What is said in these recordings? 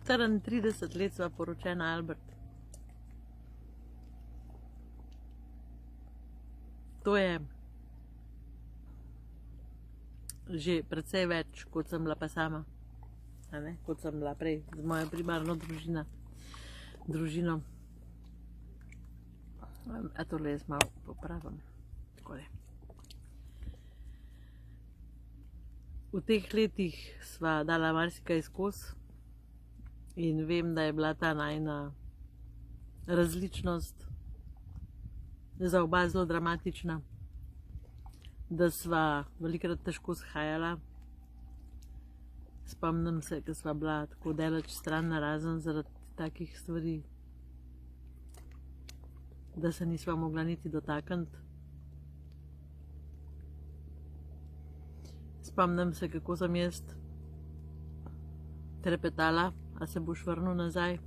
34 let sva poročena, Albert. To je že precej več, kot sem bila pa sama. Kot sem bila prej z mojo primarno družino. A tole jaz malo popravim. Takole. V teh letih sva dala marsikaj skozi in vem, da je bila ta najina različnost za oba zelo dramatična, da sva velikokrat težko shajala. Spomnim se, ko sva bila tako daleč stran narazen zaradi takih stvari, da se nisva mogla niti dotakniti. Spomnim se, kako sem jaz trepetala, a se boš vrnil nazaj.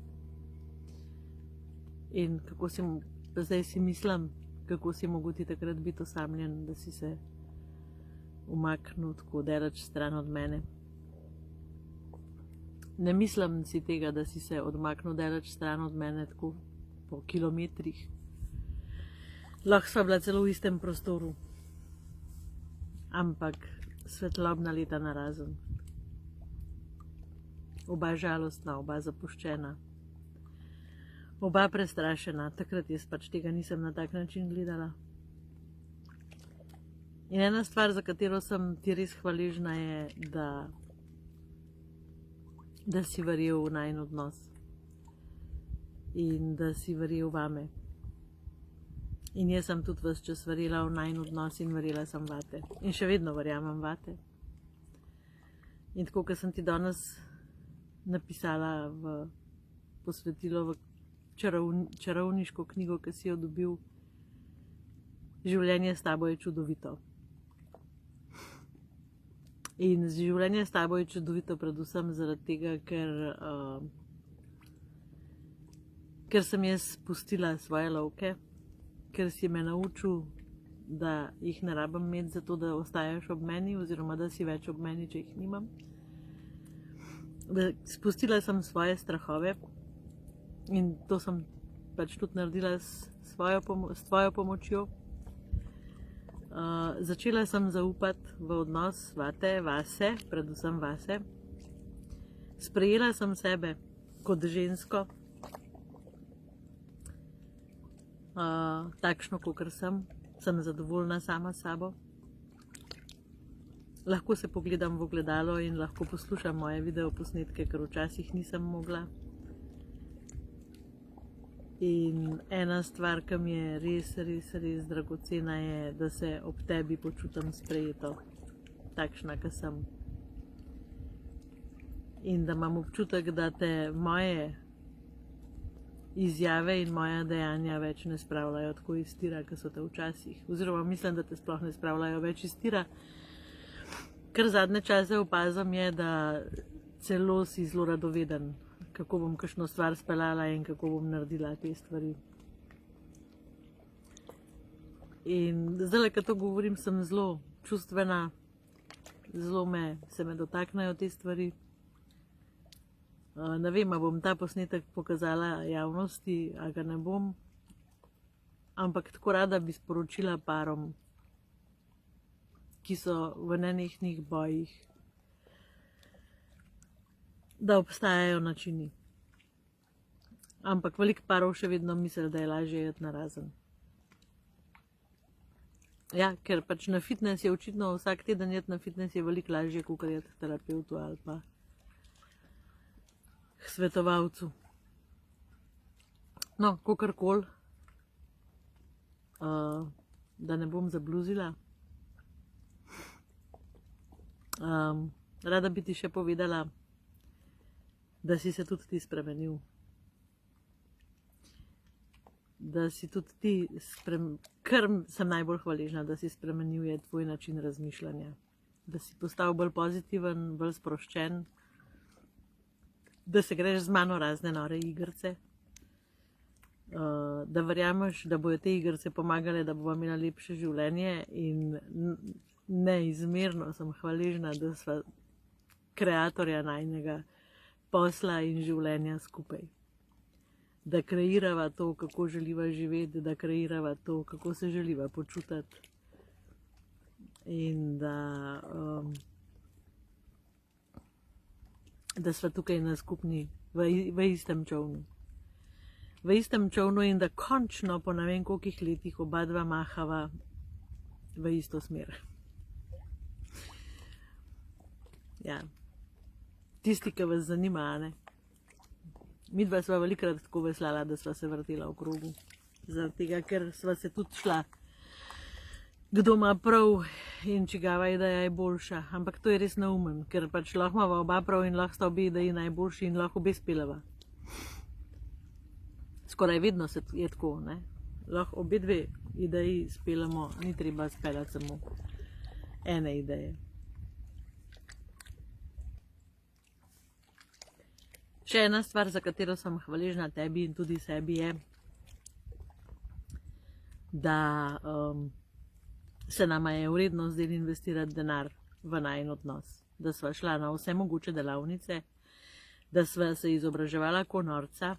In kako zdaj si mislim, kako si mogel ti takrat biti osamljen, da si se umaknil tako daleč stran od mene. Ne mislim si tega, da si se odmaknil daleč stran od mene, tako po kilometrih. Lahko sva bila celo v istem prostoru, ampak svetlobna leta narazen. Oba žalostna, oba zapuščena, oba prestrašena. Takrat jaz pač tega nisem na tak način gledala. In ena stvar, za katero sem ti res hvaležna, je, da si verjel v najin odnos in da si verjel vame. In jaz sem tudi ves čas verjela v najin odnos in verjela sem vate. In še vedno verjamem vate. In tako, kot sem ti danes napisala v posvetilo v čarovniško knjigo, ki si jo dobil, življenje s tabo je čudovito. In življenje s tabo je čudovito predvsem zaradi tega, ker sem jaz pustila svoje lovke, ker si me naučil, da jih ne rabim imeti zato, da ostajaš ob meni, oziroma da si več ob meni, če jih nimam. Spustila sem svoje strahove in to sem pač tudi naredila s tvojo pomočjo. Začela sem zaupati v odnos vase, predvsem vase. Sprejela sem sebe kot žensko, takšno, kakor sem zadovoljna sama s sabo. Lahko se pogledam v ogledalo in lahko poslušam moje videoposnetke, ker včasih nisem mogla. In ena stvar, ki mi je res dragocena, je, da se ob tebi počutim sprejeto, takšna, ki sem. In da imam občutek, da te moje izjave in moja dejanja več ne spravljajo tako iz tira, kot so te včasih. Oziroma mislim, da te sploh ne spravljajo več iz tira. Kar zadnje čase opazam je, da celo si zelo radoveden, kako bom kakšno stvar speljala in kako bom naredila te stvari. In zdaj, ko to govorim, sem zelo čustvena, zelo se me dotaknejo te stvari. Ne vem, a bom ta posnetek pokazala javnosti, a ga ne bom, ampak tako rada bi sporočila parom, ki so v nenehnih bojih, da obstajajo načini. Ampak veliko parov še vedno misli, da je lažje iti narazen. Ja, ker pač na fitness je očitno vsak teden iti na fitness je veliko lažje, kot iti k terapevtu ali pa k svetovalcu. No, kakorkoli, da ne bom zabluzila. Rada bi ti še povedala, da si se tudi ti spremenil. Da si tudi ti, kar sem najbolj hvaležna, da si spremenil, je tvoj način razmišljanja. Da si postal bolj pozitiven, bolj sproščen, da se greš z mano razne nore igrice, da verjameš, da bojo te igrice pomagale, da bova imela lepše življenje in neizmerno sem hvaležna, da sva kreatorja najnega posla in življenja skupaj. Da kreirava to, kako želiva živeti, da kreirava to, kako se želiva počutiti. In da sva tukaj na skupni, v istem čovnu. V istem čovnu in da končno po ne vem kolikih letih oba dva mahava v isto smer. Ja. Tisti, ki vas zanima, ne? Midva sva velikrat tako veslala, da sva se vrtela v krogu. Zaradi tega, ker sva se tudi šla, kdo ima prav in čigava ideja je boljša. Ampak to je res neumen, ker pač lahko imava oba prav in lahko sta obe ideji najboljši in lahko obe spelava. Skoraj vedno je tako, ne? Lahko obe dve ideji spelamo, ni treba speljati samo ene ideje. Še ena stvar, za katero sem hvaležna tebi in tudi sebi, je, da se nama je vredno zdaj investirati denar v najin odnos. Da sva šla na vse mogoče delavnice, da sva se izobraževala ko norca,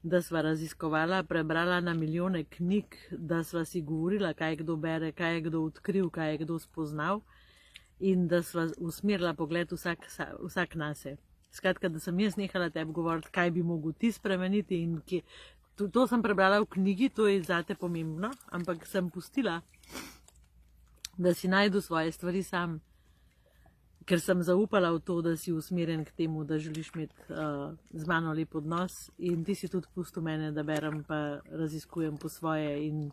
da sva raziskovala, prebrala na milijone knjig, da sva si govorila, kaj kdo bere, kaj je kdo odkril, kaj je kdo spoznal in da sva usmerila pogled vsak nase. Skratka, da sem jaz nehala tebi govoriti, kaj bi mogel ti spremeniti in kje. To sem prebrala v knjigi, to je zate pomembno, ampak sem pustila, da si najdu svoje stvari sam, ker sem zaupala v to, da si usmerjen k temu, da želiš imeti z mano lep odnos in ti si tudi pustil mene, da berem pa raziskujem po svoje in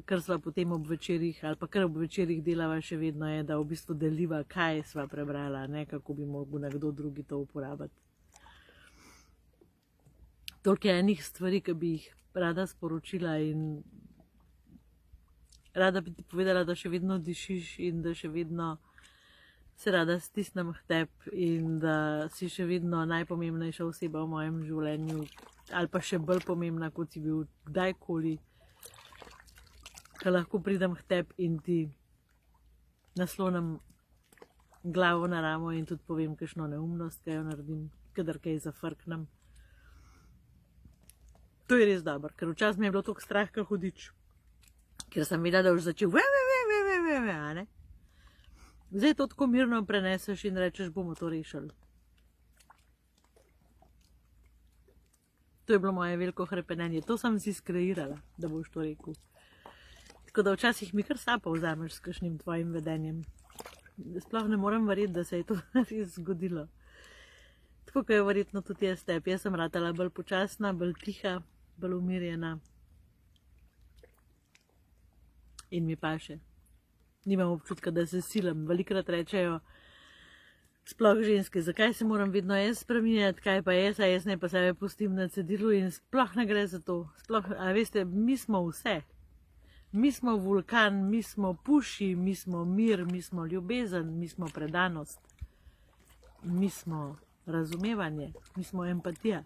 kar sva potem ob večerih ali pa kar ob večerih delava še vedno je, da v bistvu deliva, kaj sva prebrala, ne kako bi mogel nekdo drugi to uporabiti. Toliko je enih stvari, ki bi jih rada sporočila in rada bi ti povedala, da še vedno dišiš in da še vedno se rada stisnem k tebi in da si še vedno najpomembnejša oseba v mojem življenju ali pa še bolj pomembna, kot si bil kdajkoli. Ko lahko pridem k tebi in ti naslonim glavo na ramo in tudi povem kakšno neumnost, kaj jo naredim, kadar kaj zafrknem. To je res dobro, ker včasih mi je bilo toliko strah, kot hudič, ker sem videla, da boš začel a ne? Zdaj to tako mirno preneseš in rečeš, bomo to rešili. To je bilo moje veliko hrepenenje, to sem si skreirala, da boš to rekel. Tako da včasih mi kar sapo vzameš s kakšnim tvojim vedenjem. Sploh ne morem verjeti, da se je to res zgodilo. Tako kot je verjetno tudi jaz tebi. Jaz sem ratala bolj počasna, bolj tiha, bolj umirjena. In mi paše. Nimam občutka, da se silam. Velikrat rečejo, sploh ženske, zakaj se moram vedno jaz spreminjati, kaj pa jaz, a jaz ne pa sebe pustim na cedilu in sploh ne gre za to. Sploh, a veste, mi smo vse. Mi smo vulkan, mi smo puši, mi smo mir, mi smo ljubezen, mi smo predanost, mi smo razumevanje, mi smo empatija.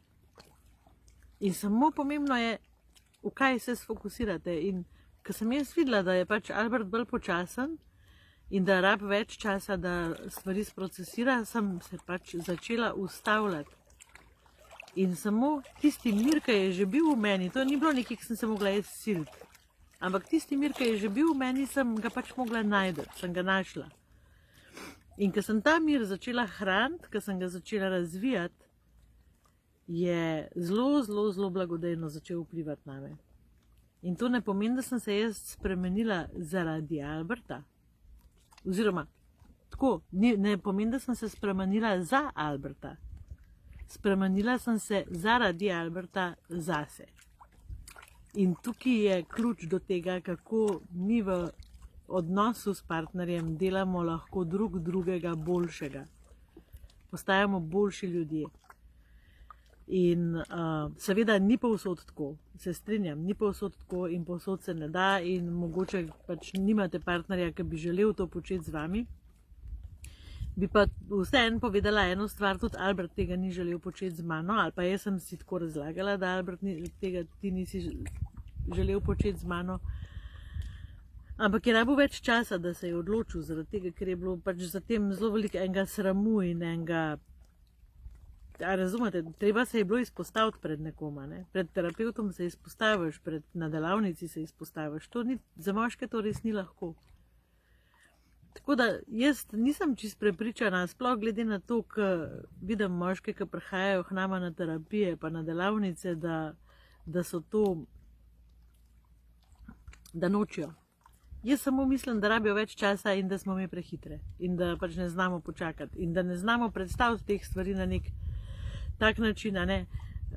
In samo pomembno je, v kaj se sfokusirate. In ko sem jaz videla, da je pač Albert bolj počasen in da rab več časa, da stvari sprocesira, sem se pač začela ustavljati. In samo tisti mir, ki je že bil v meni, to ni bilo nekaj, ki sem se mogla jaz siliti. Ampak tisti mir, ki je že bil v meni, sem ga pač mogla najti, sem ga našla. In ko sem ta mir začela hraniti, ko sem ga začela razvijati, je zelo, zelo, zelo blagodejno začel vplivati name. In to ne pomeni, da sem se jaz spremenila zaradi Alberta. Oziroma, tako, ne pomeni, da sem se spremenila za Alberta. Spremenila sem se zaradi Alberta zase. In tukaj je ključ do tega, kako mi v odnosu s partnerjem delamo lahko drug drugega boljšega. Postajamo boljši ljudje. In seveda ni povsod tako, se strinjam, ni povsod tako in povsod se ne da in mogoče pač nimate partnerja, ki bi želel to početi z vami. Bi pa vseeno povedala eno stvar, tudi Albert tega ni želel početi z mano, ali pa jaz sem si tako razlagala, da Albert tega ti nisi želel početi z mano. Ampak je rabil več časa, da se je odločil, zaradi tega, ker je bilo pač za tem zelo veliko enega sramu in enega A razumete, treba se je bilo izpostaviti pred nekoma, ne? Pred terapeutom se izpostaviš, na delavnici se izpostaviš. Za moške to res ni lahko. Tako da jaz nisem čist prepričana, sploh glede na to, ker vidim moške, ki prihajajo k nama na terapije, pa na delavnice, da so to, da nočijo. Jaz samo mislim, da rabijo več časa in da smo mi prehitre in da pač ne znamo počakati in da ne znamo predstaviti teh stvari na nek tak način, a ne.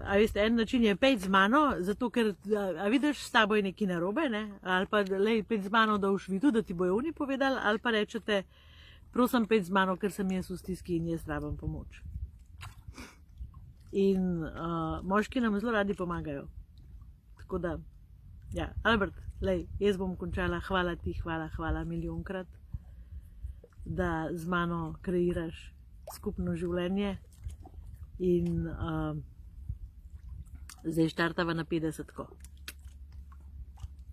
A veste, en način je pejt z mano, zato ker, a vidiš, s tabo je nekaj narobe, ne? Ali pa lej, pejt z mano, da boš videl, da ti bojo oni povedali, ali pa rečete, prosim, pejt z mano, ker sem jaz v stiski in jaz rabim pomoč. In moški nam zelo radi pomagajo. Tako da, ja, Albert, lej, jaz bom končala, hvala ti, hvala milijonkrat, da z mano kreiraš skupno življenje in zdaj štartava na 50.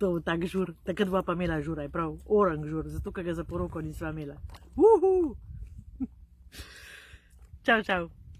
To tak žur, takrat bova pa imela žuraj, prav, orang žur, zato ker ga za poroko nisva imela. Čau, čau.